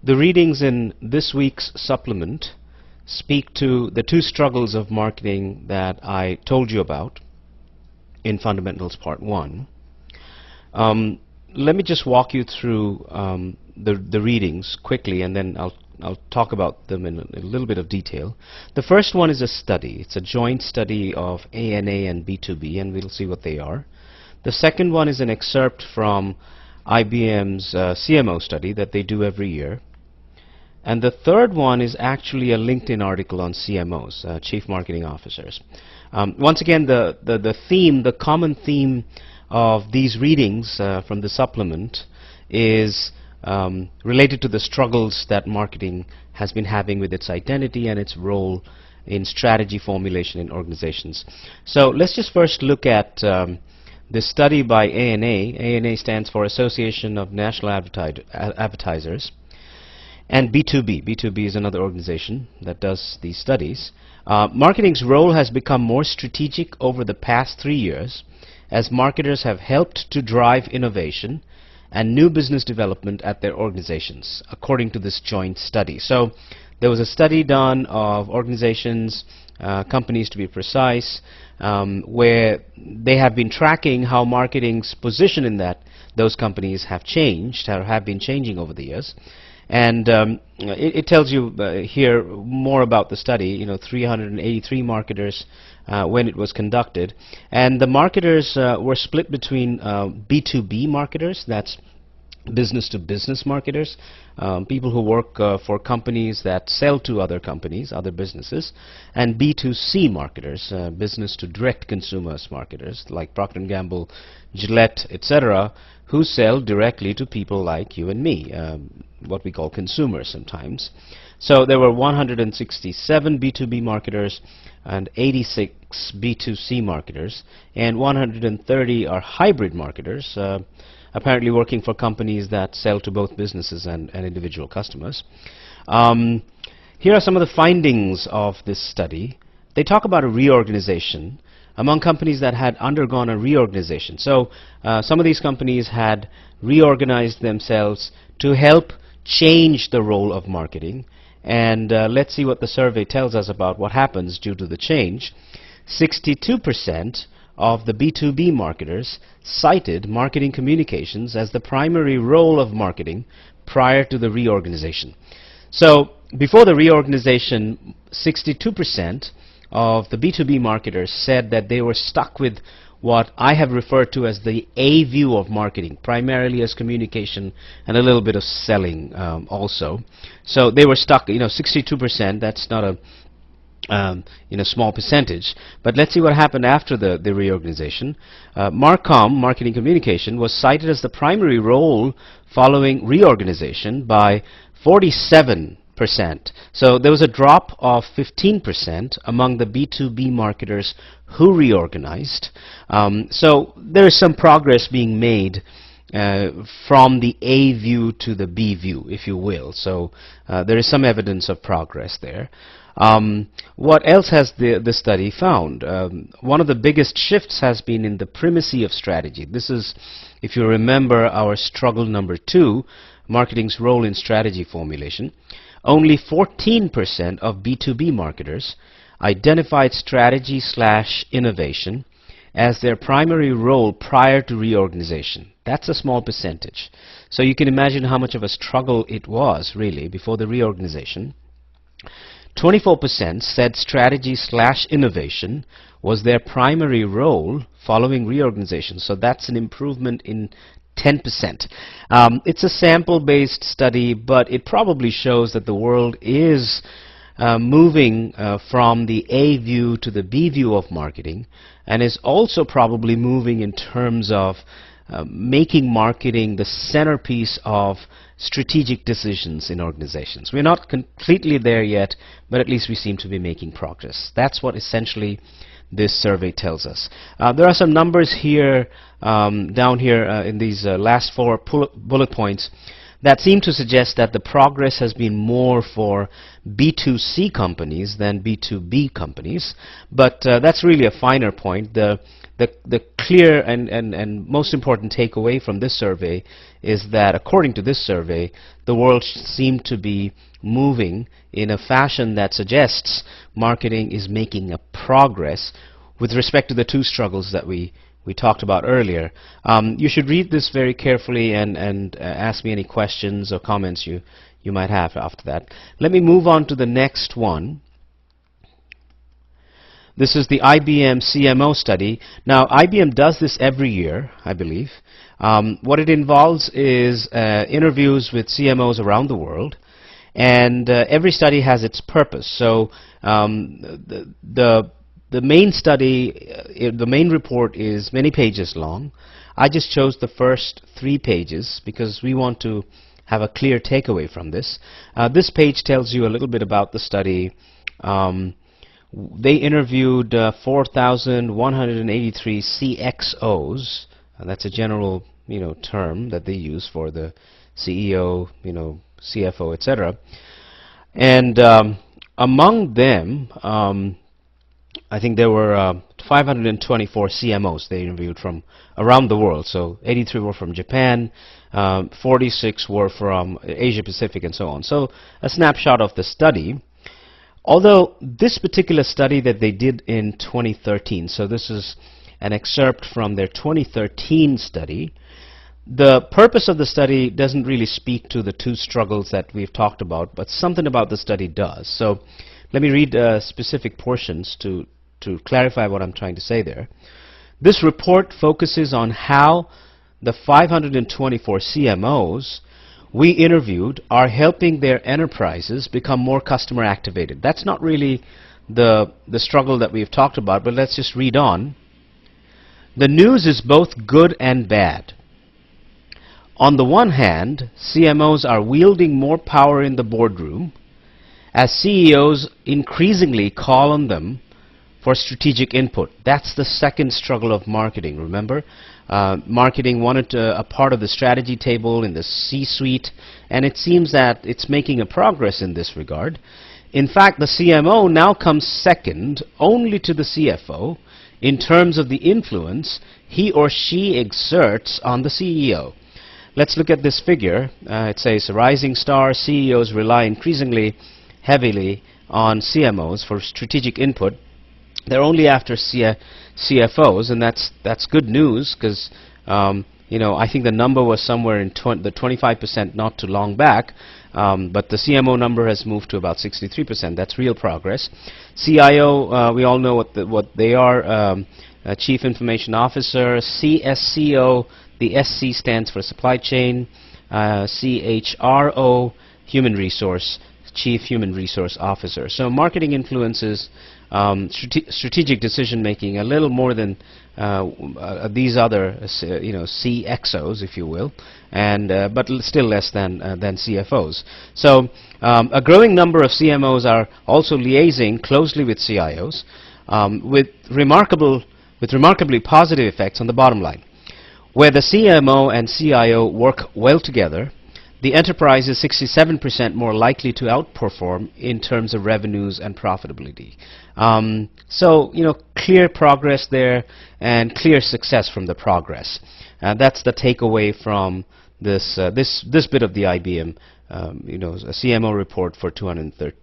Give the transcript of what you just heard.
The readings in this week's supplement speak to the two struggles of marketing that I told you about in Fundamentals Part 1. Let me just walk you through the readings quickly, and then I'll talk about them in a little bit of detail. The first one is a study. It's a joint study of ANA and B2B, and we'll see what they are. The second one is an excerpt from IBM's CMO study that they do every year. And the third one is actually a LinkedIn article on CMOs, Chief Marketing Officers. Once again, the common theme of these readings from the supplement is related to the struggles that marketing has been having with its identity and its role in strategy formulation in organizations. So let's just first look at this study by ANA. ANA stands for Association of National Advertisers. And B2B. B2B is another organization that does these studies. Marketing's role has become more strategic over the past 3 years as marketers have helped to drive innovation and new business development at their organizations, according to this joint study. So there was a study done of organizations, companies to be precise, where they have been tracking how marketing's position in those companies have changed, or have been changing over the years. And it tells you here more about the study. 383 marketers when it was conducted, and the marketers were split between B2B marketers, that's business to business marketers, people who work for companies that sell to other companies, other businesses, and B2C marketers, business to direct consumers marketers like Procter & Gamble, Gillette, etc., who sell directly to people like you and me, what we call consumers sometimes. So there were 167 B2B marketers and 86 B2C marketers, and 130 are hybrid marketers, apparently working for companies that sell to both businesses and individual customers. Here are some of the findings of this study. They talk about a reorganization among companies that had undergone a reorganization. So some of these companies had reorganized themselves to help change the role of marketing. And let's see what the survey tells us about what happens due to the change. 62% of the B2B marketers cited marketing communications as the primary role of marketing prior to the reorganization. So before the reorganization, 62% of the B2B marketers said that they were stuck with what I have referred to as the A view of marketing, primarily as communication and a little bit of selling also. So they were stuck, 62%, that's not a small percentage. But let's see what happened after the reorganization. Marcom, marketing communication, was cited as the primary role following reorganization by 47%. So there was a drop of 15% among the B2B marketers who reorganized. So there is some progress being made from the A view to the B view, if you will. So there is some evidence of progress there. What else has the study found? One of the biggest shifts has been in the primacy of strategy. This is, if you remember, our struggle number 2, marketing's role in strategy formulation. Only 14% of B2B marketers identified strategy/innovation as their primary role prior to reorganization. That's a small percentage. So you can imagine how much of a struggle it was, really, before the reorganization. 24% said strategy/innovation was their primary role following reorganization. So that's an improvement in 10%. It's a sample-based study, but it probably shows that the world is moving from the A view to the B view of marketing, and is also probably moving in terms of making marketing the centerpiece of strategic decisions in organizations. We're not completely there yet, but at least we seem to be making progress. That's what essentially this survey tells us. There are some numbers here, down here in these last 4 bullet points that seem to suggest that the progress has been more for B2C companies than B2B companies, but that's really a finer point. The the clear and most important takeaway from this survey is that according to this survey, the world seemed to be moving in a fashion that suggests marketing is making a progress with respect to the two struggles that we talked about earlier. You should read this very carefully and ask me any questions or comments you might have after that. Let me move on to the next one. This is the IBM CMO study. Now, IBM does this every year, I believe. What it involves is interviews with CMOs around the world, and every study has its purpose. So the main study, the main report is many pages long. I just chose the first 3 pages because we want to have a clear takeaway from this. This page tells you a little bit about the study. They interviewed 4,183 CXOs. That's a general, term that they use for the CEO, CFO, etc. And among them, I think there were 524 CMOs they interviewed from around the world. So 83 were from Japan, 46 were from Asia Pacific, and so on. So a snapshot of the study. Although this particular study that they did in 2013, so this is an excerpt from their 2013 study, the purpose of the study doesn't really speak to the two struggles that we've talked about, but something about the study does. So let me read specific portions to clarify what I'm trying to say there. This report focuses on how the 524 CMOs we interviewed are helping their enterprises become more customer activated. That's not really the struggle that we've talked about, but let's just read on. The news is both good and bad. On the one hand, CMOs are wielding more power in the boardroom as CEOs increasingly call on them for strategic input. That's the second struggle of marketing, remember? Marketing wanted a part of the strategy table in the C-suite, and it seems that it's making a progress in this regard. In fact, the CMO now comes second only to the CFO in terms of the influence he or she exerts on the CEO. Let's look at this figure. It says, rising star CEOs rely increasingly heavily on CMOs for strategic input. They're only after CFOs, and that's good news because I think the number was somewhere in the 25% not too long back, but the CMO number has moved to about 63%. That's real progress. CIO, we all know what they are. Chief Information Officer. CSCO, the SC stands for Supply Chain. CHRO, Human Resource, Chief Human Resource Officer. So marketing influences strategic decision making a little more than these other CXOs, if you will, and but still less than CFOs. So a growing number of CMOs are also liaising closely with CIOs with remarkably positive effects on the bottom line. Where the CMO and CIO work well together, the enterprise is 67% more likely to outperform in terms of revenues and profitability. So, clear progress there and clear success from the progress. That's the takeaway from this bit of the IBM, a CMO report for 2013.